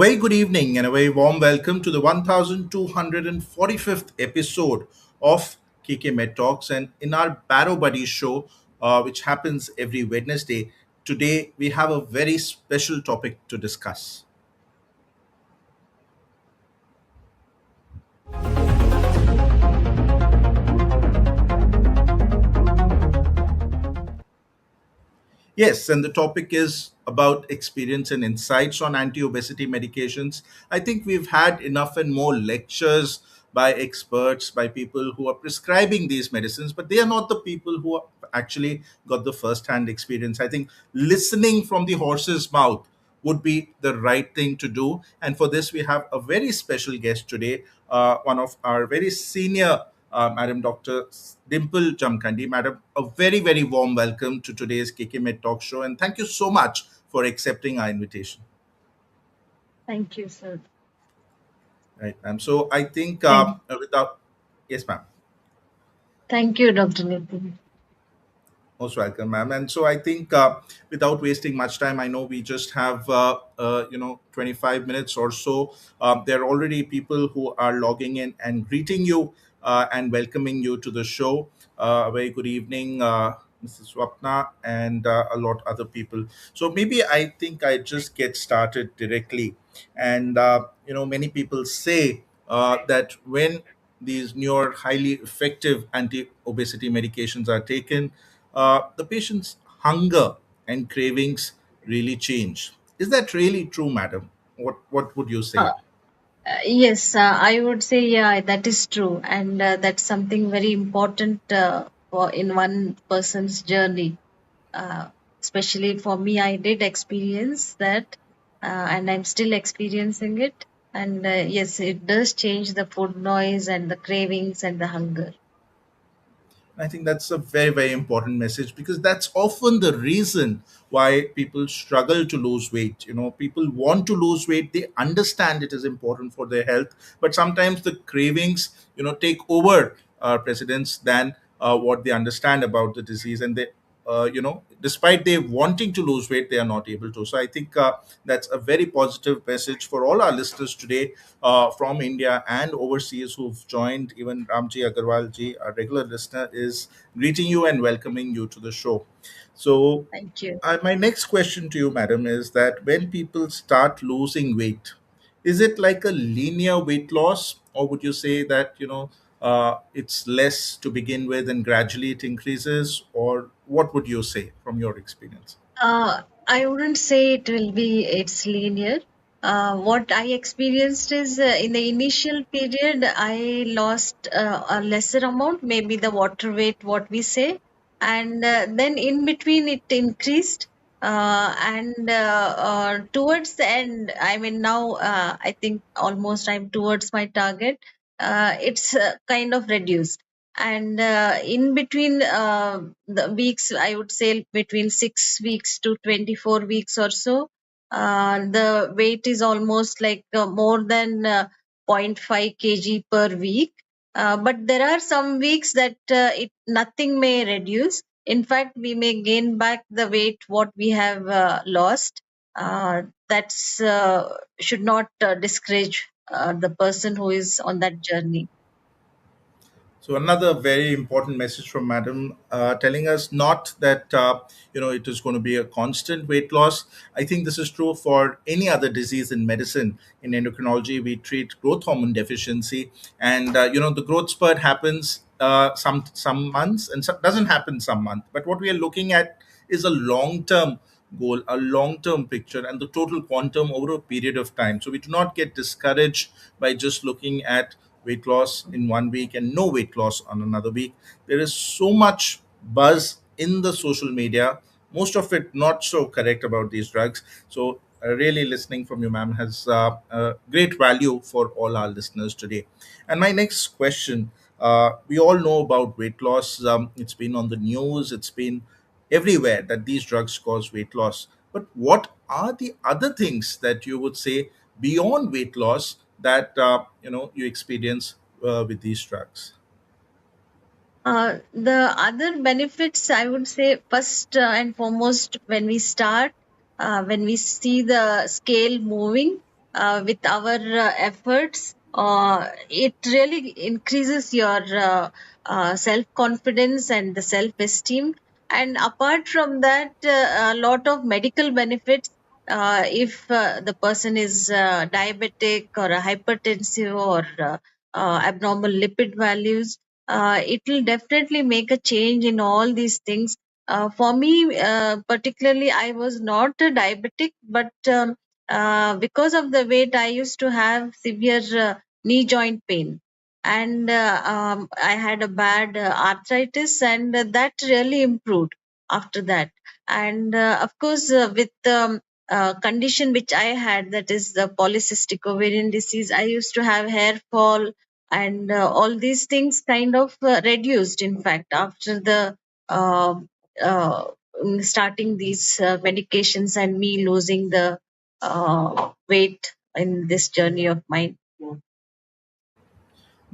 very good evening and a very warm welcome to the 1245th episode of KK Med Talks. And in our Barrow Buddies show, which happens every Wednesday, today we have a very special topic to discuss. Yes, and the topic is about experience and insights on anti obesity medications. I think we've had enough and more lectures by experts, by people who are prescribing these medicines, but they are not the people who actually got the first hand experience. I think listening from the horse's mouth would be the right thing to do. And for this, we have a very special guest today, one of our very senior, Madam Dr. Dimple Jamkandi. Madam, a very, very warm welcome to today's KK Med Talk Show. And thank you so much for accepting our invitation. Thank you, sir. Right, ma'am. So I think Thank, without, yes, ma'am. thank you, Dr. Nitin. Most welcome, ma'am. And so I think without wasting much time, I know we just have 25 minutes or so. There are already people who are logging in and greeting you and welcoming you to the show. A very good evening, Mrs. Swapna, and a lot other people. So maybe I think I just get started directly. And many people say that when these newer highly effective anti-obesity medications are taken, the patient's hunger and cravings really change. Is that really true, madam? What would you Uh, say? yes, I would say, yeah, that is true. And that's something very important for in one person's journey. Uh, Especially for me, I did experience that, and I'm still experiencing it. And yes, it does change the food noise and the cravings and the hunger. I think that's a very, very important message because that's often the reason why people struggle to lose weight. People want to lose weight, they understand it is important for their health, but sometimes the cravings, take over precedence than what they understand about the disease. And they, despite they wanting to lose weight, they are not able to. So I think that's a very positive message for all our listeners today from India and overseas who've joined. Even Ramji Agarwal ji, a regular listener, is greeting you and welcoming you to the show. So, Thank you. my next question to you, madam, is that when people start losing weight, is it like a linear weight loss, or would you say that it's less to begin with and gradually it increases, or what would you say from your experience? I wouldn't say it's linear. What I experienced is in the initial period, I lost a lesser amount, maybe the water weight, what we say, and then in between it increased. And towards the end, I mean, now I think almost I'm towards my target. It's kind of reduced, and in between the weeks, I would say between 6 weeks to 24 weeks or so, the weight is almost like more than zero point 0.5 kg per week. But there are some weeks that it nothing may reduce. In fact, we may gain back the weight what we have lost. That's should not discourage the person who is on that journey. So another very important message from Madam, telling us not that it is going to be a constant weight loss. I think this is true for any other disease in medicine. In endocrinology, we treat growth hormone deficiency, and the growth spurt happens some months and doesn't happen some month. But what we are looking at is a long term goal, a long term picture, and the total quantum over a period of time. So we do not get discouraged by just looking at weight loss in one week and no weight loss on another week. There is so much buzz in the social media, most of it not so correct about these drugs. So, really listening from you, ma'am, has great value for all our listeners today. And my next question, we all know about weight loss. It's been on the news, it's been everywhere that these drugs cause weight loss. But what are the other things that you would say beyond weight loss that you experience with these drugs? The other benefits, I would say, first and foremost, when we start, when we see the scale moving, with our efforts, it really increases your self confidence and the self esteem. And apart from that, a lot of medical benefits. If the person is diabetic or a hypertensive or abnormal lipid values, it will definitely make a change in all these things. For me, particularly, I was not a diabetic, but because of the weight, I used to have severe knee joint pain, and I had a bad arthritis, and that really improved after that. And of course, with the condition which I had, that is the polycystic ovarian disease, I used to have hair fall, and all these things kind of reduced. In fact, after the uh, uh, starting these medications and me losing the weight in this journey of mine.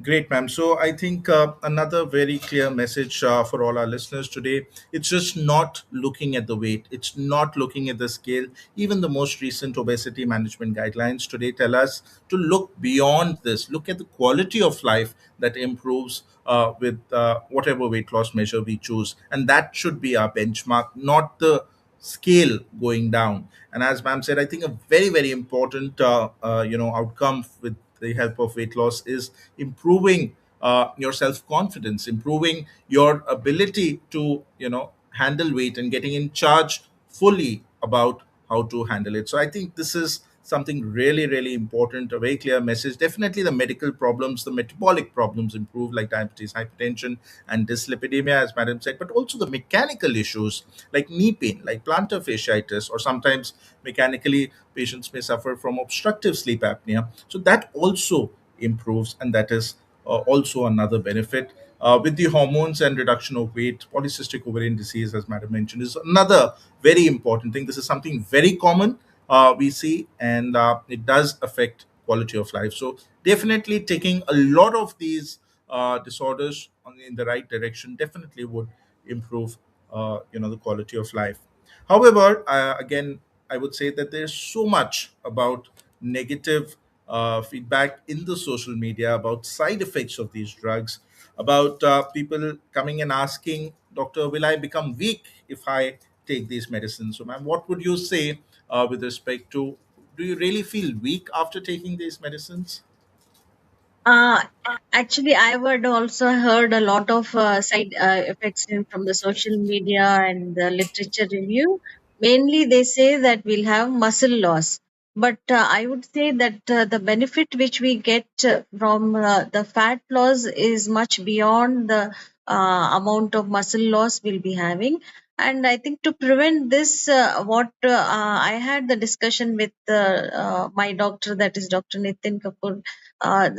Great, ma'am. So I think another very clear message for all our listeners today, it's just not looking at the weight. It's not looking at the scale. Even the most recent obesity management guidelines today tell us to look beyond this. Look at the quality of life that improves with whatever weight loss measure we choose. And that should be our benchmark, not the scale going down. And as ma'am said, I think a very, very important outcome with the help of weight loss is improving your self confidence, improving your ability to handle weight and getting in charge fully about how to handle it. So I think this is something really, really important, a very clear message. Definitely the medical problems, the metabolic problems improve, like diabetes, hypertension, and dyslipidemia, as madam said, but also the mechanical issues like knee pain, like plantar fasciitis, or sometimes mechanically patients may suffer from obstructive sleep apnea. So that also improves, and that is also another benefit. With the hormones and reduction of weight, polycystic ovarian disease, as madam mentioned, is another very important thing. This is something very common we see, and it does affect quality of life. So definitely taking a lot of these disorders in the right direction definitely would improve the quality of life. However, again, I would say that there's so much about negative feedback in the social media about side effects of these drugs, about people coming and asking, Doctor, will I become weak if I take these medicines? So, ma'am, what would you say with respect to, do you really feel weak after taking these medicines? Uh, Actually, I would also heard a lot of side effects from the social media and the literature review. Mainly, they say that we'll have muscle loss. But I would say that the benefit which we get from the fat loss is much beyond the amount of muscle loss we'll be having. And I think to prevent this, what I had the discussion with my doctor, that is Dr. Nitin Kapoor.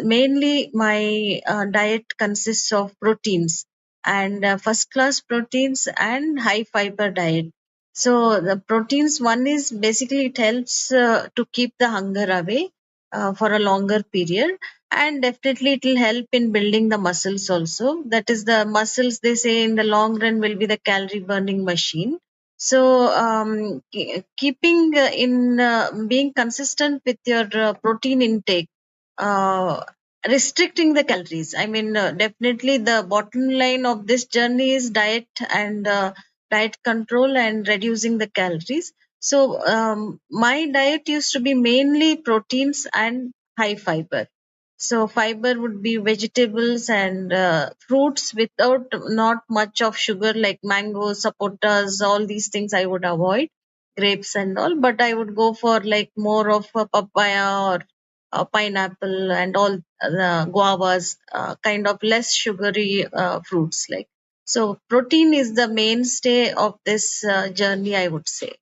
Mainly, my diet consists of proteins and first class proteins and high fiber diet. So, the proteins, one is basically it helps to keep the hunger away for a longer period, and definitely it will help in building the muscles also. That is, the muscles, they say, in the long run will be the calorie burning machine. So, keeping in being consistent with your protein intake, uh, restricting the calories. I mean, definitely the bottom line of this journey is diet and diet control and reducing the calories. So, my diet used to be mainly proteins and high fiber. So, fiber would be vegetables and fruits without not much of sugar, like mangoes, sapotas, all these things I would avoid, grapes and all. But I would go for like more of a papaya or pineapple and all the guavas, kind of less sugary fruits. Like, so, protein is the mainstay of this journey, I would say.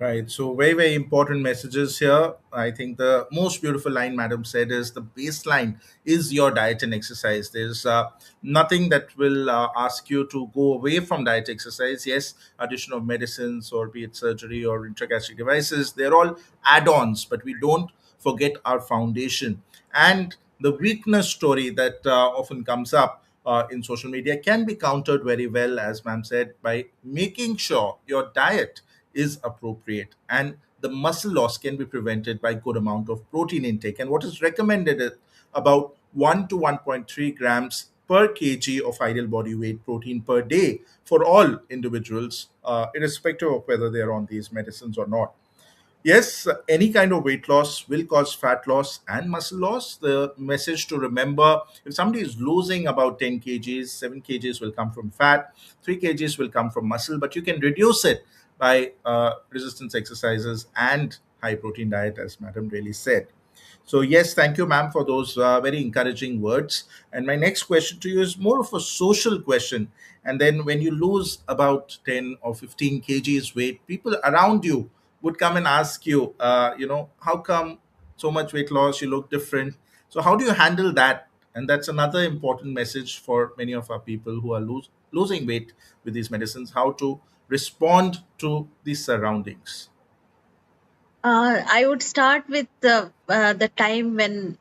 Right. So very, very important messages here. I think the most beautiful line Madam said is the baseline is your diet and exercise. There's nothing that will ask you to go away from diet exercise. Yes, addition of medicines or be it surgery or intragastric devices, they're all add-ons, but we don't forget our foundation. And the weakness story that often comes up in social media can be countered very well, as ma'am said, by making sure your diet is appropriate and the muscle loss can be prevented by good amount of protein intake. And what is recommended is about 1 to 1.3 grams per kg of ideal body weight protein per day for all individuals, irrespective of whether they are on these medicines or not. Yes, any kind of weight loss will cause fat loss and muscle loss. The message to remember, if somebody is losing about 10 kgs, 7 kgs will come from fat, 3 kgs will come from muscle, but you can reduce it by resistance exercises and high protein diet, as Madam really said. So, yes, thank you, ma'am, for those very encouraging words. And my next question to you is more of a social question. And then, when you lose about 10 or 15 kgs weight, people around you would come and ask you, how come so much weight loss? You look different. So, how do you handle that? And that's another important message for many of our people who are losing weight with these medicines, how to respond to these surroundings. I would start with the time when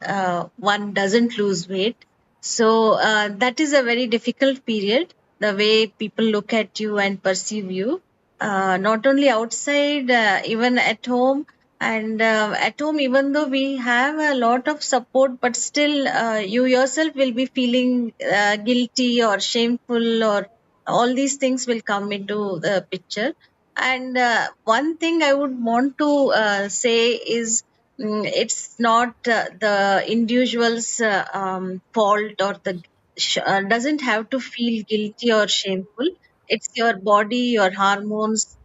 one doesn't lose weight. So that is a very difficult period. The way people look at you and perceive you, not only outside, even at home. And at home, even though we have a lot of support, but still, you yourself will be feeling guilty or shameful, or all these things will come into the picture. And one thing I would want to say is, it's not the individual's fault, or the doesn't have to feel guilty or shameful. It's your body, your hormones,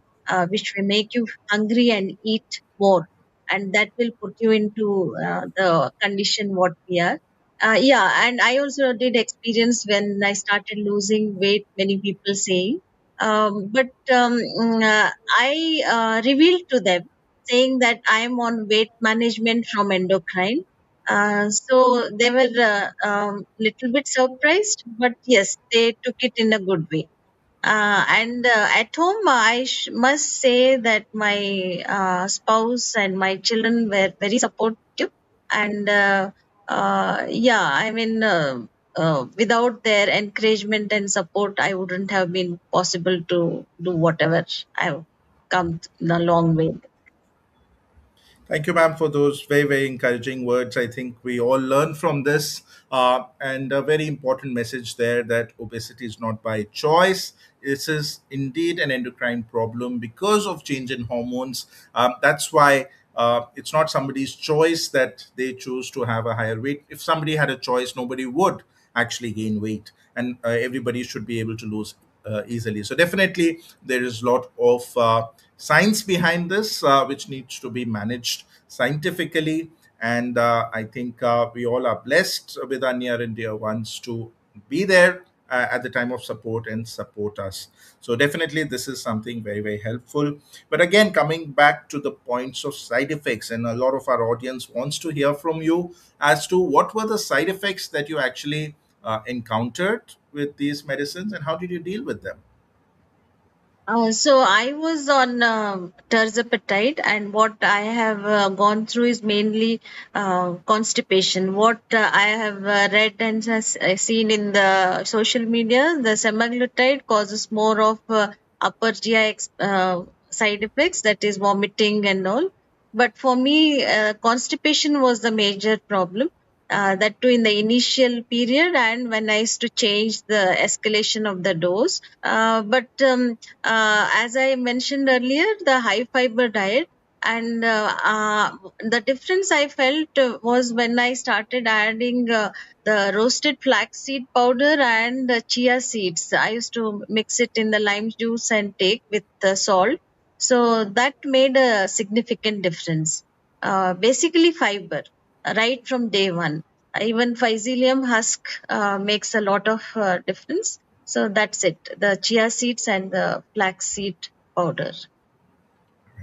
which will make you hungry and eat more, and that will put you into the condition what we are. Yeah, and I also did experience when I started losing weight. Many people saying, but I revealed to them saying that I am on weight management from endocrine. So they were little bit surprised, but yes, they took it in a good way. And at home, I must say that my spouse and my children were very supportive. And yeah, I mean, without their encouragement and support, I wouldn't have been possible to do whatever I've come a long way. Thank you, ma'am, for those very, very encouraging words. I think we all learn from this. And a very important message there that obesity is not by choice. This is indeed an endocrine problem because of change in hormones. That's why it's not somebody's choice that they choose to have a higher weight. If somebody had a choice, nobody would actually gain weight, and everybody should be able to lose easily. So, definitely, there is a lot of science behind this, which needs to be managed scientifically. And I think we all are blessed with our near and dear ones to be there at the time of support and support us. So, definitely, this is something very, very helpful. But again, coming back to the points of side effects, and a lot of our audience wants to hear from you as to what were the side effects that you actually encountered with these medicines, and how did you deal with them? So I was on terzepatide, and what I have gone through is mainly constipation. What I have read and seen in the social media, the semaglutide causes more of upper GI side effects, that is vomiting and all. But for me, constipation was the major problem. That too in the initial period, and when I used to change the escalation of the dose. But as I mentioned earlier, the high fiber diet, and the difference I felt was when I started adding the roasted flaxseed powder and chia seeds. I used to mix it in the lime juice and take with salt. So that made a significant difference. Basically, fiber, right from day one. Even phycelium husk makes a lot of difference. So that's it. The chia seeds and the flaxseed powder.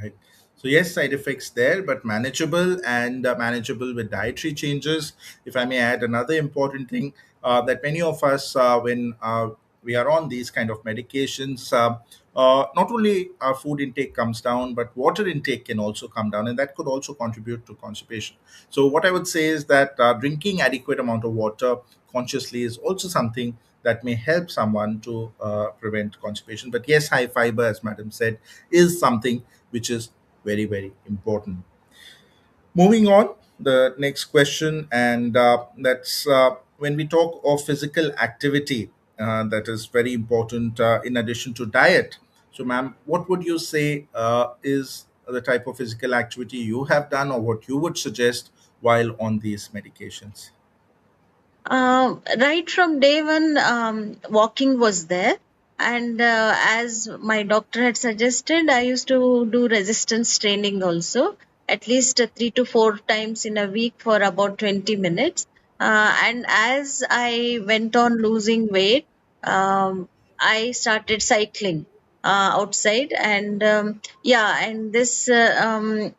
Right. So yes, side effects there, but manageable, and manageable with dietary changes. If I may add another important thing, that many of us, when we are on these kind of medications, not only our food intake comes down, but water intake can also come down, and that could also contribute to constipation. So what I would say is that drinking adequate amount of water consciously is also something that may help someone to prevent constipation. But yes, high fiber, as Madam said, is something which is very, very important. Moving on, the next question, and that's when we talk of physical activity, that is very important in addition to diet. So, ma'am, what would you say is the type of physical activity you have done, or what you would suggest while on these medications? Right from day one, walking was there. And as my doctor had suggested, I used to do resistance training also, at least 3 to 4 times in a week for about 20 minutes. And as I went on losing weight, I started cycling outside. And yeah, and this, I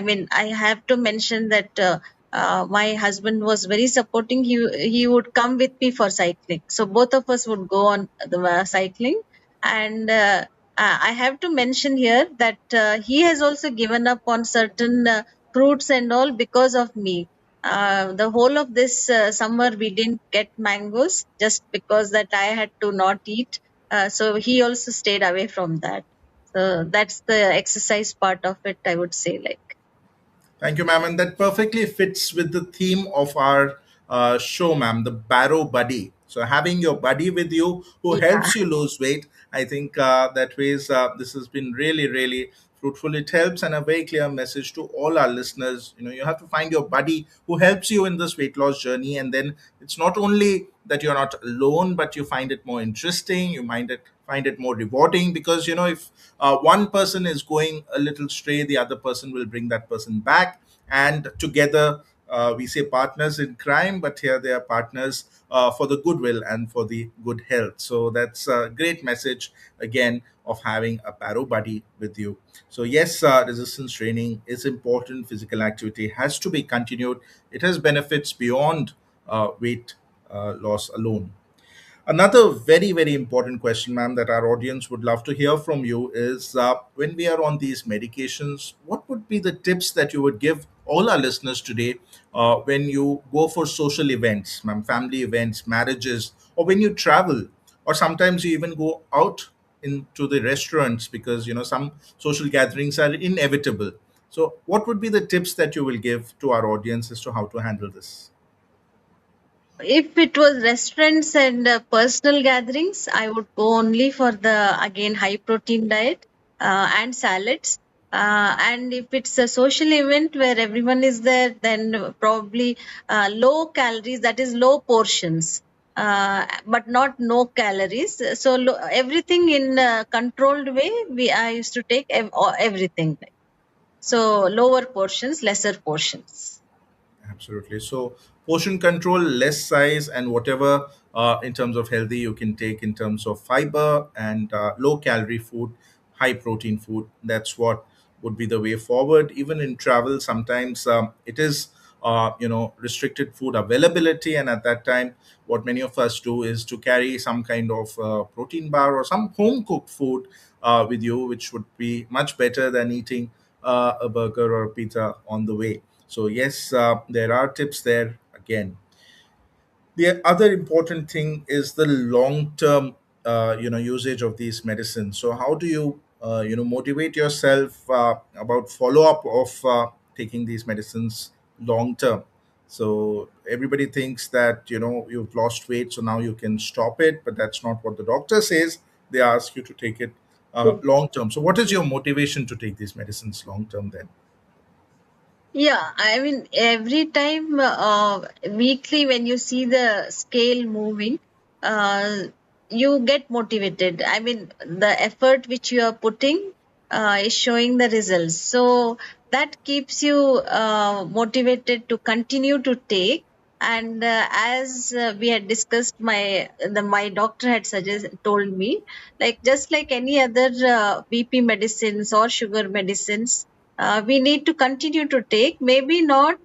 mean, I have to mention that. My husband was very supporting. He would come with me for cycling, so both of us would go on the cycling. And I have to mention here that he has also given up on certain fruits and all because of me. The whole of this summer we didn't get mangoes just because that I had to not eat. So he also stayed away from that. So that's the exercise part of it, I would say. Like, Thank you, ma'am. And that perfectly fits with the theme of our show, ma'am, the Barrow Buddy. So, having your buddy with you who yeah. helps you lose weight, I think that ways this has been really, really fruitful. It helps, and a very clear message to all our listeners. You know, you have to find your buddy who helps you in this weight loss journey, and then it's not only that you're not alone, but you find it more interesting. You find it more rewarding, because if one person is going a little stray, the other person will bring that person back, and together we say partners in crime, but here they are partners for the goodwill and for the good health. So that's a great message again of having a Barrow buddy with you. So yes, resistance training is important. Physical activity has to be continued. It has benefits beyond weight loss alone. Another very, very important question, ma'am, that our audience would love to hear from you is, when we are on these medications, what would be the tips that you would give all our listeners today when you go for social events, ma'am, family events, marriages, or when you travel, or sometimes you even go out into the restaurants, because some social gatherings are inevitable. So, what would be the tips that you will give to our audience as to how to handle this? If it was restaurants and personal gatherings, I would go only for the again high protein diet and salads. And if it's a social event where everyone is there, then probably low calories, that is low portions, but not no calories. So everything in a controlled way. I used to take everything. So lower portions, lesser portions. Absolutely. So, portion control, less size, and whatever in terms of healthy you can take in terms of fiber and low calorie food, high protein food. That's what would be the way forward. Even in travel, sometimes it is restricted food availability, and at that time, what many of us do is to carry some kind of protein bar or some home cooked food with you, which would be much better than eating a burger or a pizza on the way. So yes, there are tips there again. The other important thing is the long term usage of these medicines. So how do you motivate yourself about follow up of taking these medicines long term? So everybody thinks that you've lost weight, so now you can stop it, but that's not what the doctor says. They ask you to take it long term. So what is your motivation to take these medicines long term then? Yeah, I mean, every time weekly when you see the scale moving, uh, you get motivated. I mean, the effort which you are putting is showing the results. So that keeps you motivated to continue to take. And as we had discussed, my doctor had told me, like just like any other BP medicines or sugar medicines, we need to continue to take. Maybe not,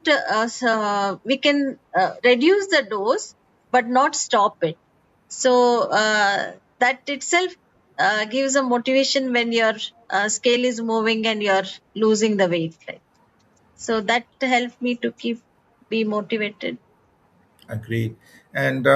we can reduce the dose, but not stop it. So that itself gives a motivation when your scale is moving and you're losing the weight. Right? So that helped me to be motivated. Agreed. And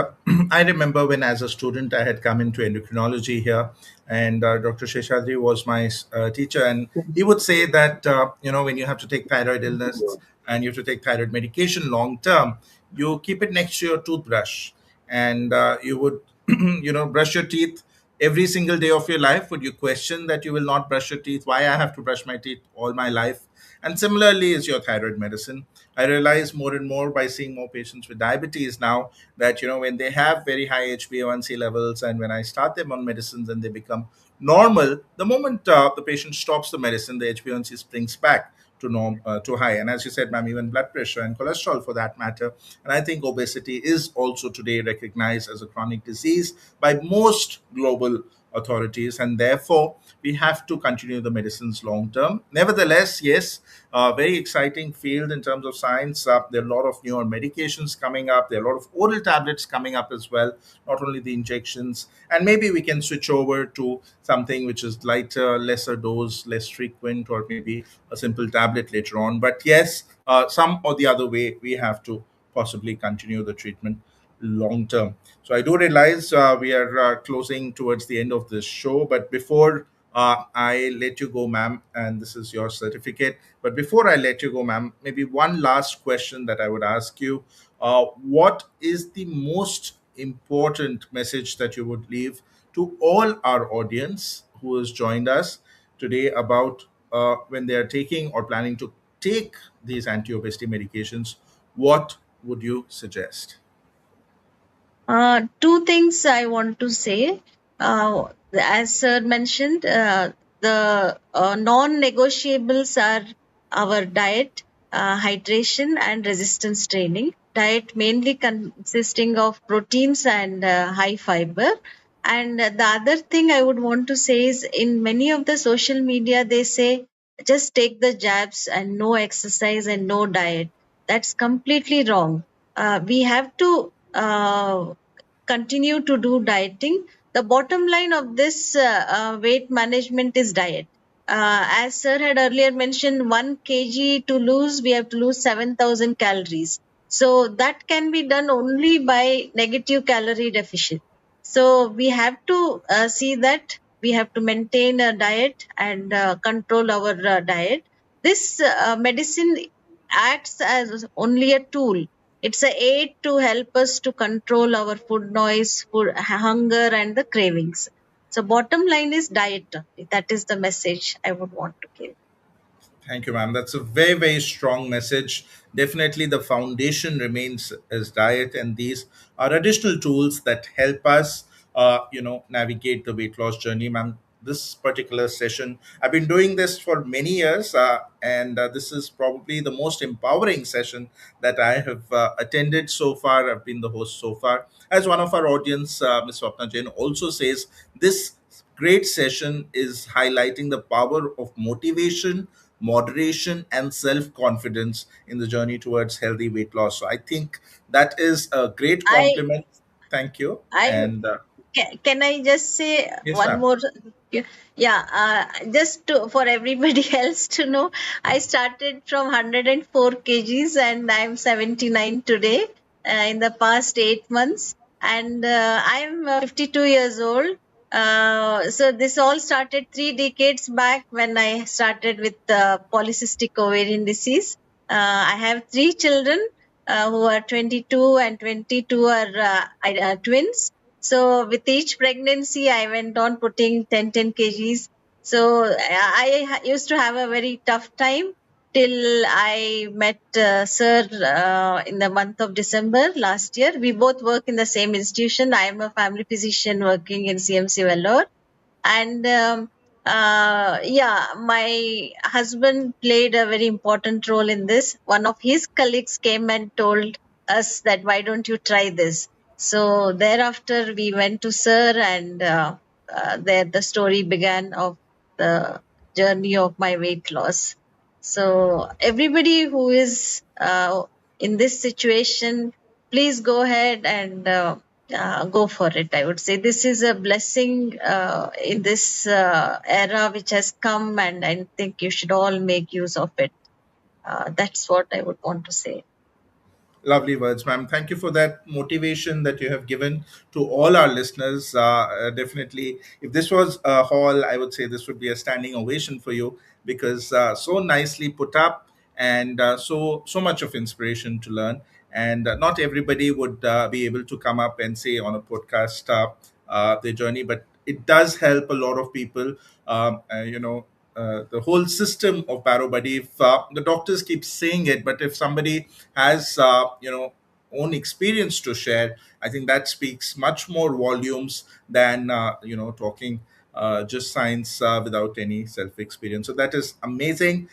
I remember when, as a student, I had come into endocrinology here, and Dr. Sheshadri was my teacher, and he would say that when you have to take thyroid illness and you have to take thyroid medication long term, you keep it next to your toothbrush, and you would brush your teeth every single day of your life. Would you question that you will not brush your teeth? Why I have to brush my teeth all my life? And similarly is your thyroid medicine. I realize more and more by seeing more patients with diabetes now that when they have very high HbA1c levels, and when I start them on medicines and they become normal, the moment the patient stops the medicine, the HbA1c springs back to high. And as you said, ma'am, even blood pressure and cholesterol for that matter. And I think obesity is also today recognized as a chronic disease by most global authorities, and therefore we have to continue the medicines long term. Nevertheless, yes, very exciting field in terms of science. There are a lot of newer medications coming up. There are a lot of oral tablets coming up as well, not only the injections. And maybe we can switch over to something which is lighter, lesser dose, less frequent, or maybe a simple tablet later on. But yes, some or the other way, we have to possibly continue the treatment long term. So I do realize we are closing towards the end of this show, but before I let you go, ma'am, and this is your certificate. But before I let you go, ma'am, maybe one last question that I would ask you. What is the most important message that you would leave to all our audience who has joined us today about when they are taking or planning to take these anti obesity medications? What would you suggest? Two things I want to say. As Sir mentioned, the non-negotiables are our diet, hydration, and resistance training. Diet mainly consisting of proteins and high fiber. And the other thing I would want to say is, in many of the social media, they say just take the jabs and no exercise and no diet. That's completely wrong. We have to continue to do dieting. The bottom line of this weight management is diet. As Sir had earlier mentioned, 1 kg to lose, we have to lose 7,000 calories. So that can be done only by negative calorie deficit. So we have to see that we have to maintain a diet and control our diet. This medicine acts as only a tool. It's a aid to help us to control our food noise, food hunger, and the cravings. So bottom line is diet only. That is the message I would want to give. Thank you, ma'am. That's a very, very strong message. Definitely, the foundation remains as diet, and these are additional tools that help us, navigate the weight loss journey, ma'am. This particular session, I've been doing this for many years, and this is probably the most empowering session that I have attended so far. I've been the host so far. As one of our audience, Ms. Swapna Jain, also says, this great session is highlighting the power of motivation, moderation, and self confidence in the journey towards healthy weight loss. So I think that is a great I compliment. Thank you. I And can I just say yes, one ma'am. more? Yeah, just for everybody else to know, I started from 104 kgs and I'm 79 today in the past 8 months. And I'm 52 years old. So this all started 3 decades back when I started with polycystic ovarian disease. I have 3 children who are 22 and 22 are twins. So with each pregnancy, I went on putting 10 kgs. So I used to have a very tough time till I met Sir in the month of December last year. We both work in the same institution. I am a family physician working in CMC Vellore. And yeah, my husband played a very important role in this. One of his colleagues came and told us that why don't you try this. So thereafter we went to Sir, and there the story began of the journey of my weight loss. So everybody who is in this situation, please go ahead and go for it. I would say this is a blessing in this era which has come, and I think you should all make use of it. That's what I would want to say. Lovely words, ma'am. Thank you for that motivation that you have given to all our listeners. Definitely, if this was a hall, I would say this would be a standing ovation for you, because so nicely put up, and so much of inspiration to learn. And not everybody would be able to come up and say on a podcast their journey, but it does help a lot of people. The whole system of Barobody. If the doctors keep saying it, but if somebody has own experience to share, I think that speaks much more volumes than talking just science without any self experience. So that is amazing.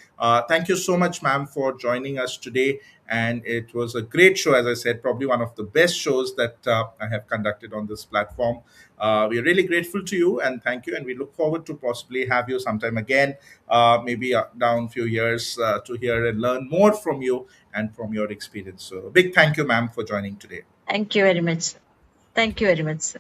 Thank you so much, ma'am, for joining us today. And it was a great show, as I said, probably one of the best shows that I have conducted on this platform. We are really grateful to you and thank you. And we look forward to possibly have you sometime again, maybe down few years, to hear and learn more from you and from your experience. So, a big thank you, ma'am, for joining today. Thank you very much, sir. Thank you very much, sir.